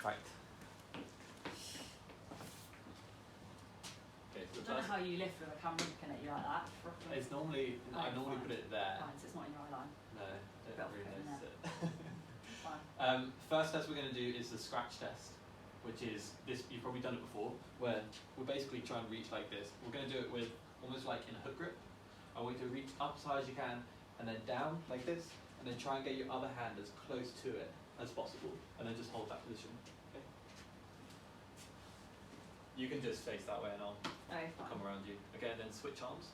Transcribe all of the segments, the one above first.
Right. Okay, so I don't know how you lift with a camera looking at you like that. it's normally, I normally put it there. Fine, so it's not in your eye line. No, don't really notice it. Fine. First test we're going to do is the scratch test, which is this, you've probably done it before, where we're basically trying to reach like this. We're going to do it with almost like in a hook grip. I want you to reach up as high as you can, and then down like this, and then try and get your other hand as close to it as possible, and then just hold that position. Okay. You can just face that way and I'll come around you. Okay, and then switch arms.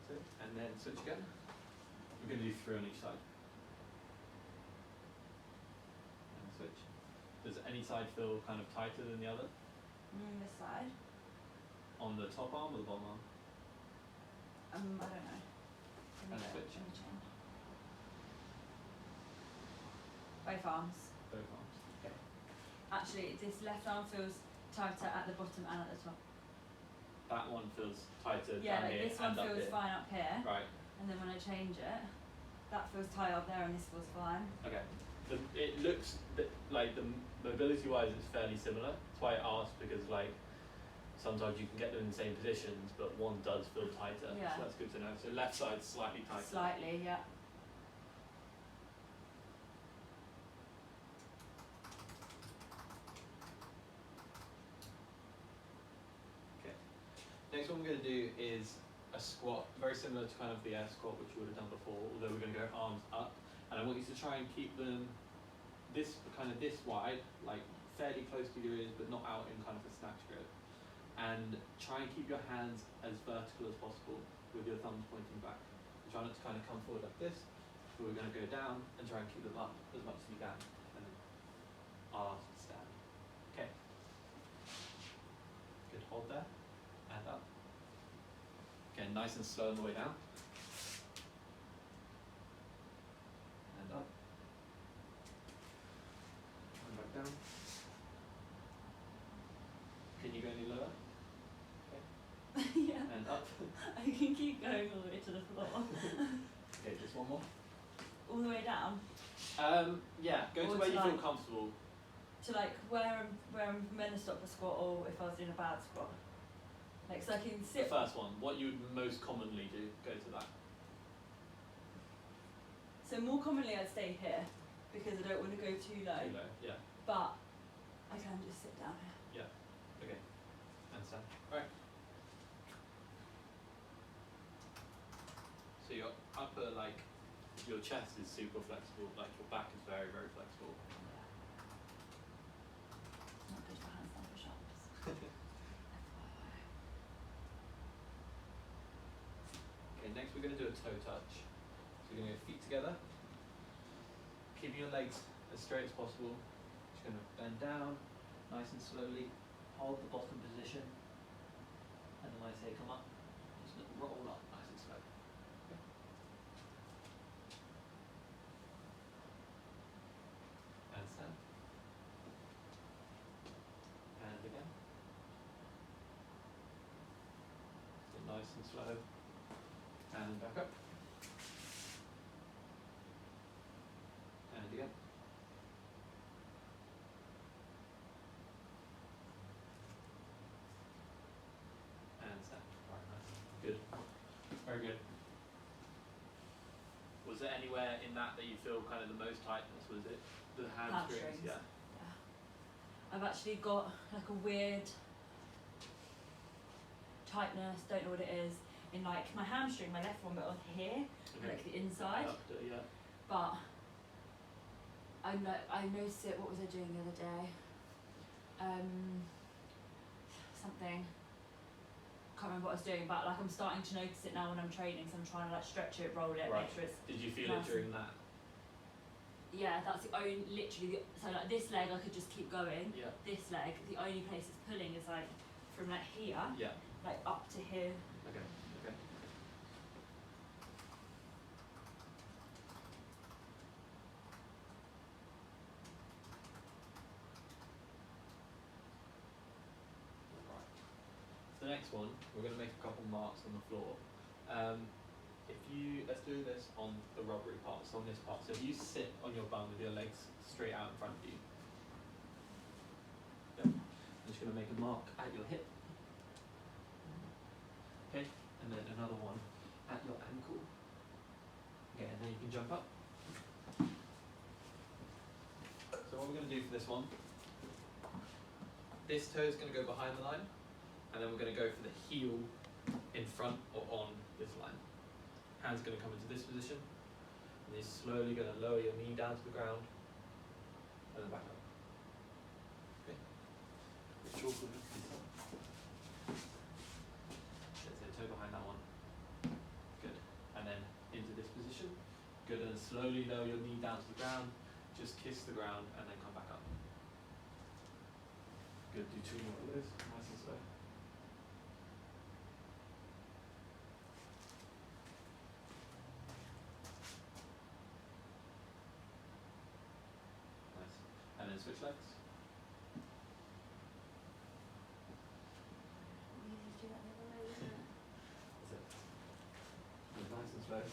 So, and then switch again. We're going to do 3 on each side. And switch. Does any side feel kind of tighter than the other? This side. On the top arm or the bottom arm? I don't know. And switch. Both arms. Both arms. Okay. Actually, this left arm feels tighter at the bottom and at the top. That one feels tighter Yeah, down like here this one and up feels here. fine up here. Right. And then when I change it, that feels tight up there and this feels fine. Okay. It looks like the mobility-wise it's fairly similar. That's why I asked, because like sometimes you can get them in the same positions, but one does feel tighter. Yeah. So that's good to know. So left side's slightly tighter. Slightly, yeah. Okay. Next one we're going to do is a squat, very similar to kind of the air squat which you would have done before, although we're going to go arms up. And I want you to try and keep them this wide, like fairly close to your ears, but not out in kind of a snatch grip. And try and keep your hands as vertical as possible with your thumbs pointing back. Try not to kind of come forward like this. So we're going to go down and try and keep them up as much as you can. And then I'll ask you to stand. Okay. Good, hold there. And up. Okay, nice and slow on the way down. And up. And back down. Can you go any lower? Yeah. And up. I can keep going all the way to the floor. Okay, just one more. All the way down? Yeah, go to where you feel comfortable. To like where I'm meant to stop a squat, or if I was in a bad squat. Like, so I can sit. The first one, what you would most commonly do, go to that. So more commonly I'd stay here, because I don't want to go too low. Too low, yeah. But I can just sit down here. Yeah, okay. And stand. Alright. So your upper, like, your chest is super flexible, like your back is very, very flexible. It's not good for handstand push-ups. FYI. Okay, next we're going to do a toe touch. So we're going to go feet together. Keeping your legs as straight as possible. Just going to bend down, nice and slowly. Hold the bottom position. And then when I say come up, just roll up nice and slow. Okay. And stand. And again. So nice and slow. And back up. And again. And stand. Right, nice. Good. Very good. Was there anywhere in that you feel kind of the most tightness? Was it the hamstrings? Yeah. I've actually got like a weird tightness, don't know what it is, in like my hamstring, my left one, but on here, Okay. like the inside. Yeah. But I noticed it. What was I doing the other day? Something. Can't remember what I was doing, but like I'm starting to notice it now when I'm training. So I'm trying to like stretch it, roll it, Right. make sure it's. Did you feel nice it during that? Yeah, that's the only literally. So like this leg, I could just keep going. Yeah. This leg, the only place it's pulling is like from like here, Yeah. like up to here. Okay. Okay. Right. The next one, we're going to make a couple marks on the floor. let's do this on the rubbery part, so on this part. So if you sit on your bum with your legs straight out in front of you. Yep. I'm just going to make a mark at your hip. Okay, and then another one at your ankle. Okay, and then you can jump up. So what we're going to do for this one, this toe is going to go behind the line, and then we're going to go for the heel in front or on this line. Hands going to come into this position, and you're slowly going to lower your knee down to the ground, and then back up. Okay. There's a toe behind that one. Good. And then into this position. Good. And slowly lower your knee down to the ground. Just kiss the ground and then come back up. Good. Do 2 more of those. Nice and slow. Nice. And then switch legs. Nice and slow.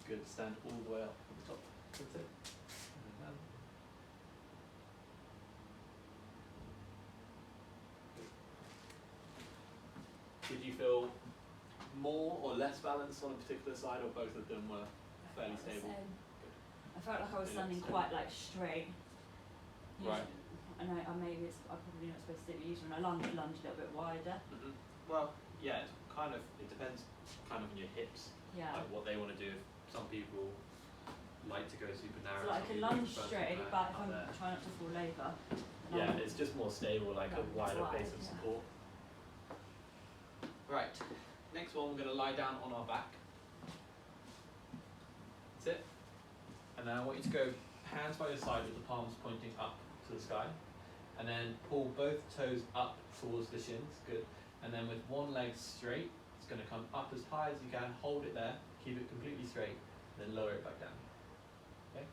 Good. Stand all the way up at the top. That's it. And then down. Good. Did you feel more or less balance on a particular side, or both of them were fairly stable? Good. I felt like I was standing quite like straight. Right. I know, maybe I'm probably not supposed to do it usually when I lunge a little bit wider. Mm-hmm. Well, yeah, it depends kind of on your hips, Yeah. like what they want to do. Some people like to go super narrow. So like I some can people lunge prefer straight, to go but if up I'm there. trying not to fall over. Yeah, it's just more stable, like a wider base of yeah. support. Right, next one we're going to lie down on our back. That's it. And then I want you to go hands by your side with the palms pointing up to the sky. And then pull both toes up towards the shins, good. And then with one leg straight, it's going to come up as high as you can, hold it there, keep it completely straight, then lower it back down. Okay?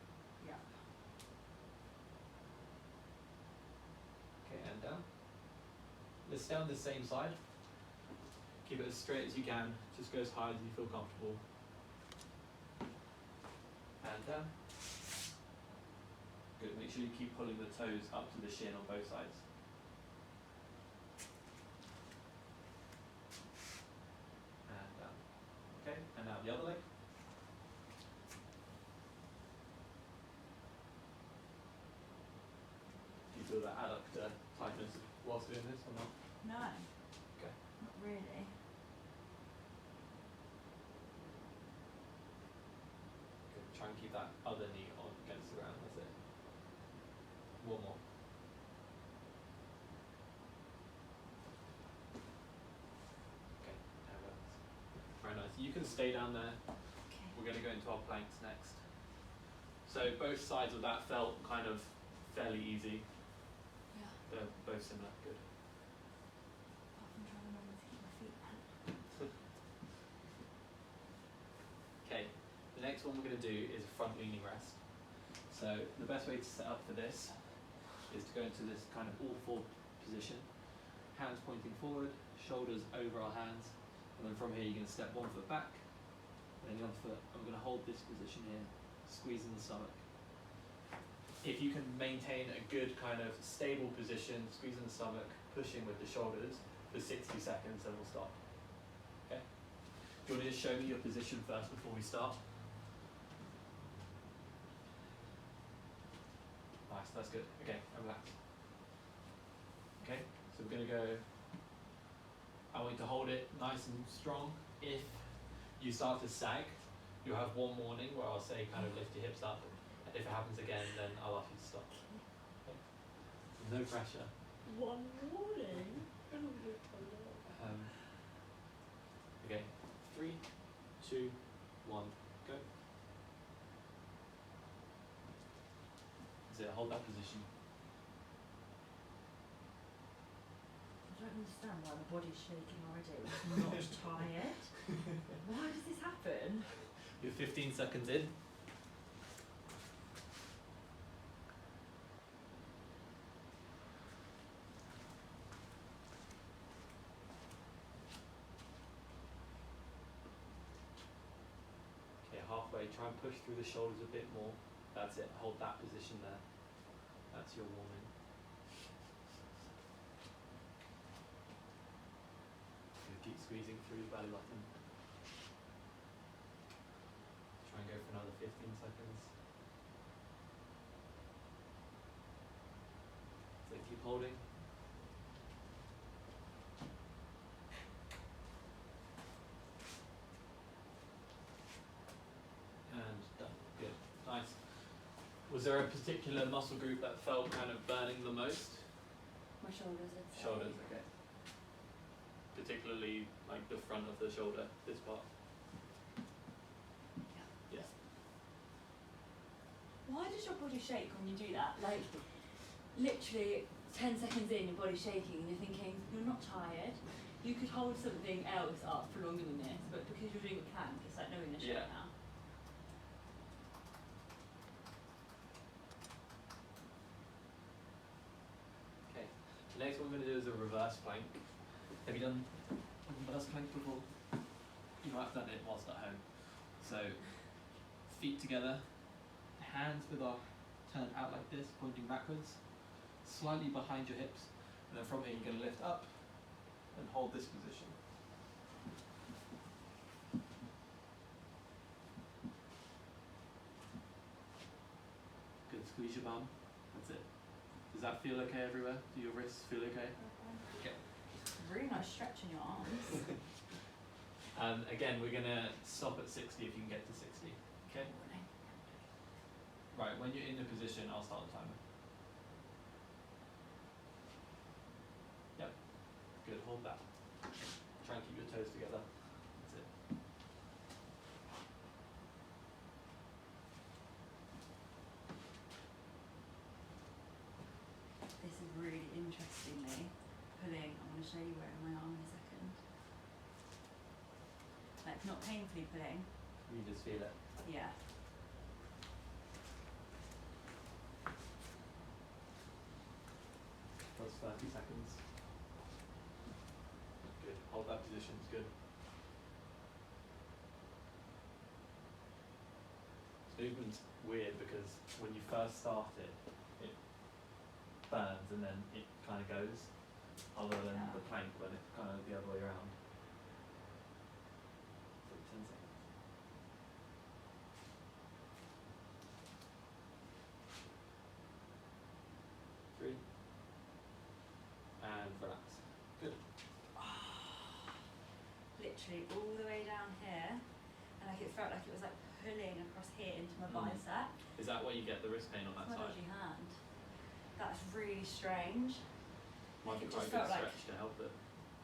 Yeah. Okay, and down. Let's stay on the same side. Keep it as straight as you can, just go as high as you feel comfortable. And down. Good, make sure you keep pulling the toes up to the shin on both sides. And down. Okay, and now the other leg. Do you feel that adductor tightness whilst doing this or not? No. Okay. Not really. Good. Try and keep that other knee on against the ground, that's it. One more. Okay, now that's very nice. You can stay down there. Okay. We're going to go into our planks next. So both sides of that felt kind of fairly easy. Yeah. They're both similar. Good. Apart from trying to remember to keep my feet bent. Okay, the next one we're going to do is a front leaning rest. So the best way to set up for this is to go into this kind of all-four position. Hands pointing forward, shoulders over our hands, and then from here you're going to step one foot back, then the other foot, and we're going to hold this position here, squeezing the stomach. If you can maintain a good kind of stable position, squeezing the stomach, pushing with the shoulders for 60 seconds, then we'll stop. Okay? Do you want to just show me your position first before we start? Nice, that's good. Okay, and relax. Okay, so we're going to go, I want you to hold it nice and strong. If you start to sag, you'll have one warning where I'll say kind of lift your hips up. If it happens again, then I'll ask you to stop. Okay? No pressure. One warning? Okay, 3, 2, 1, go. That's it, hold that position. I don't understand why my body's shaking already. I'm not tired. Why does this happen? You're 15 seconds in. way. Try and push through the shoulders a bit more. That's it. Hold that position there. That's your warming. Keep squeezing through the belly button. Try and go for another 15 seconds. So keep holding. And done. Good. Nice. Was there a particular muscle group that felt kind of burning the most? My shoulders. I'd say. Shoulders, okay. Particularly like the front of the shoulder, this part. Yeah. Yeah. Why does your body shake when you do that? Like, literally 10 seconds in, your body's shaking and you're thinking, you're not tired. You could hold something else up for longer than this, but because you're doing a plank, it's like knowing the shake Yeah. now. Okay. The next one we're going to do is a reverse plank. Have you done a reverse plank before? You might have done it whilst at home. So, feet together, hands with our turned out like this, pointing backwards, slightly behind your hips, and then from here you're going to lift up and hold this position. Good, squeeze your bum, that's it. Does that feel okay everywhere? Do your wrists feel okay? Okay. Really nice stretch in your arms. Again, we're going to stop at 60 if you can get to 60. Okay? Right, when you're in the position, I'll start the timer. Yep. Good, hold that. Try and keep your toes together. That's it. This is really interestingly pulling. I'm going to show you where in my arm in a second. Like, not painfully pulling. You just feel it. Yeah. That's 30 seconds. Good. Hold that position, it's good. This movement's weird because when you first start it, it burns and then it kind of goes, other than the plank when it's kind of the other way around. So 10 seconds. Three. And relax. Good. Literally all the way down here, and like it felt like it was like pulling across here into my bicep. Is that why you get the wrist pain on that My side? dodgy hand. That's really strange. Might be It quite just a good felt like- stretch to help it.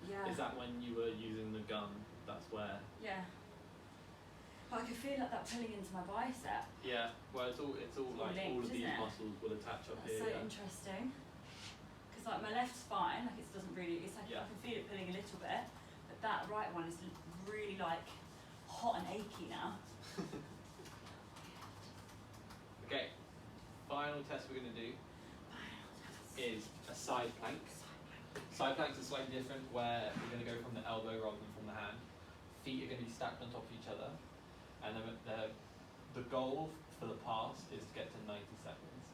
Yeah. Is that when you were using the gun? That's where? Yeah. But I could feel like that pulling into my bicep. Yeah. Well, it's all like linked, all of these isn't it? muscles will attach up That's here. so Yeah. interesting. Because like my left's fine, like it doesn't really. It's like Yeah. I can feel it pulling a little bit, but that right one is really like hot and achy now. Okay. Final test we're going to do is a side plank. Side planks are slightly different, where we're going to go from the elbow rather than from the hand. Feet are going to be stacked on top of each other, and then the goal for the pass is to get to 90 seconds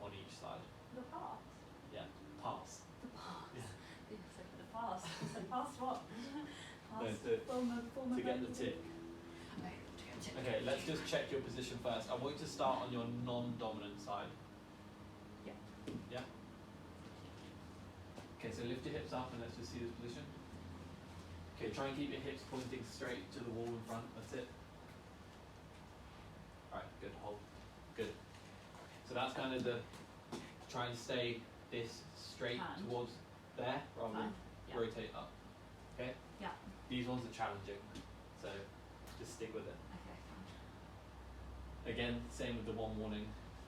on each side. The pass. Yeah, pass. The pass. Yeah. You said the pass. So pass what? No, Pass. to get the tick. Okay, let's just check your position first. I want you to start on your non-dominant side. Yeah. Yeah? Okay, so lift your hips up and let's just see this position. Okay, try and keep your hips pointing straight to the wall in front. That's it. Alright, good, hold. Good. So that's kind of the, try and stay this straight Hand. towards there rather than Fine. Yeah. rotate up. Okay? Yeah. These ones are challenging, so just stick with it. Okay, fine. Again, same with the one warning.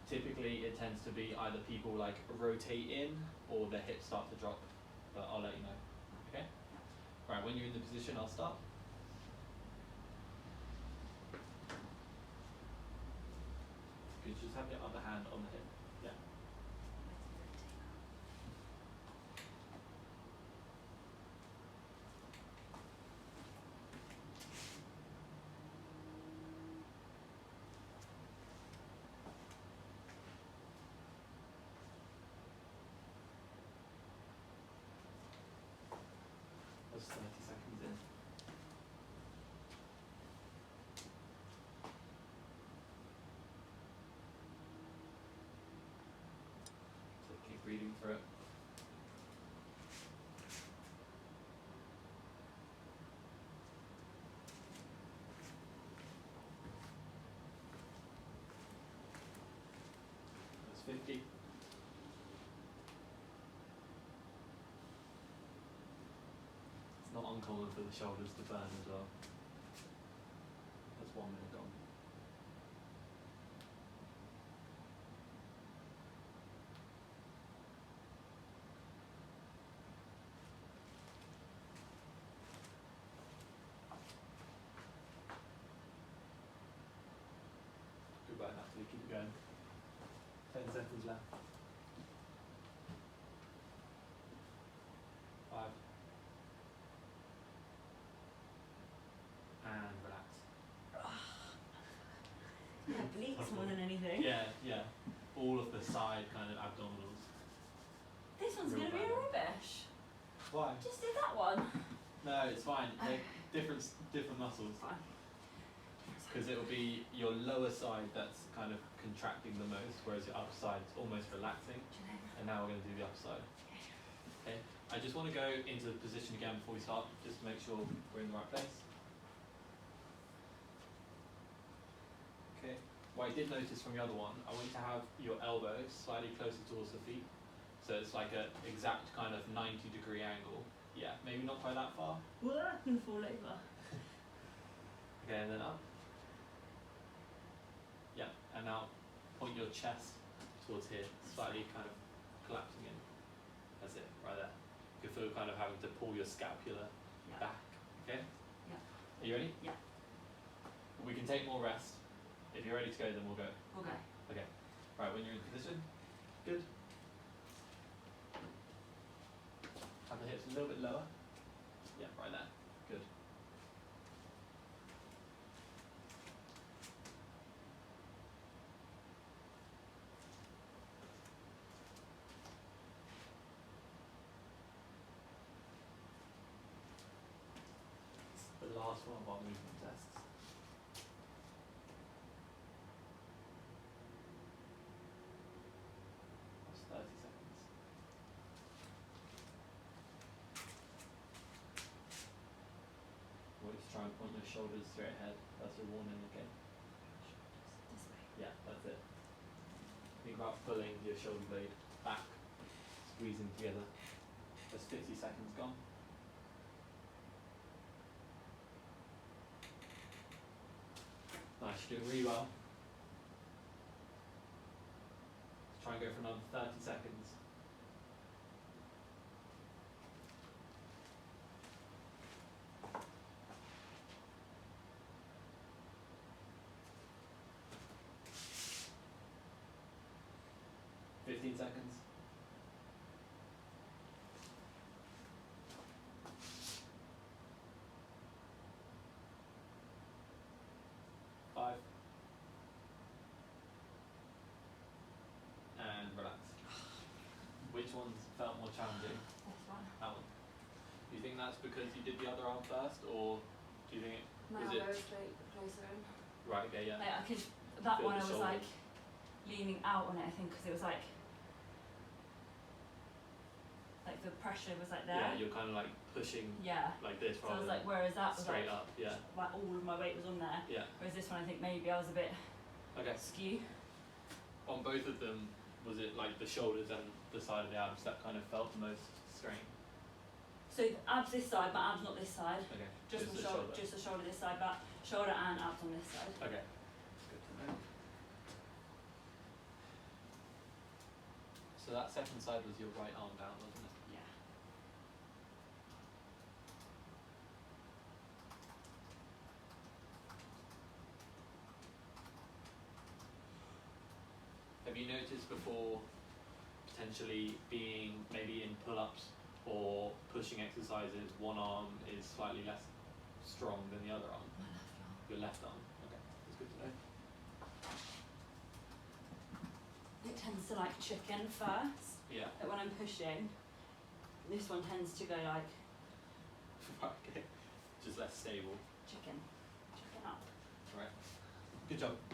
Typically it tends to be either people like rotate in or their hips start to drop, but I'll let you know. Okay? Right, when you're in the position, I'll start. Good, just have your other hand on the hip. Yeah. plus 30 seconds in. So keep reading through it. That's 50. It's not uncommon for the shoulders to burn as well. That's 1 minute gone. Goodbye, Natalie. Keep it going. 10 seconds left. 5. And relax. Yeah, bleaks more than anything. Yeah, yeah. All of the side kind of abdominals. This one's Real going to be bad. rubbish. Why? Just do that one. No, it's fine. They're different muscles. Fine. Because it'll be your lower side that's kind of contracting the most, whereas your upper side's almost relaxing. And now we're going to do the upper side. Okay. I just want to go into the position again before we start, just to make sure we're in the right place. Okay. What I did notice from the other one, I want you to have your elbows slightly closer towards the feet. So it's like an exact kind of 90-degree angle. Yeah, maybe not quite that far. Well, I'm going to fall over. Okay, and then up. Yeah, and now point your chest towards here, slightly kind of collapsing in. That's it, right there. You can feel kind of having to pull your scapula Yeah. back. Okay? Yeah. Are you ready? Yeah. We can take more rest. If you're ready to go, then we'll go. Okay. Okay. Right, when you're in position. Good. Have the hips a little bit lower. Yeah, right there. Good. The last one of our movement tests. That's 30 seconds. I want you to try and point your shoulders straight ahead. That's your warning, okay? This way. Yeah, that's it. Think about pulling your shoulder blade back, squeezing together. That's 50 seconds gone. Nice, you're doing really well. Let's try and go for another 30 seconds. Seconds. Five. And relax. Which ones felt more challenging? This one. That one. Do you think that's because you did the other arm first, or do you think it My was it? elbow straight closer in. Right. Okay. Yeah. Like I could, that Feel one the I was shoulder. like leaning out on it, I think, because it was like the pressure was like there. Yeah. You're kind of like pushing Yeah. like this So I rather was than like, whereas that was straight like, up. Yeah. like all of my weight was on there. Yeah. Whereas this one, I think maybe I was a bit Okay. skew. On both of them, was it like the shoulders and the side of the abs that kind of felt the most strain? So abs this side, but abs not this side. Okay. Just the the shoulder, just the shoulder this side, but shoulder and abs on this side. Okay. That's good to know. So that second side was your right arm down, wasn't it? Yeah. Have you noticed before potentially being maybe in pull-ups or pushing exercises, one arm is slightly less strong than the other arm? My left arm. Your left arm. Okay, that's good to know. It tends to like chicken first. Yeah. Like when I'm pushing, this one tends to go like Right, okay. Just less stable. Chicken. Chicken up. Right. Good job.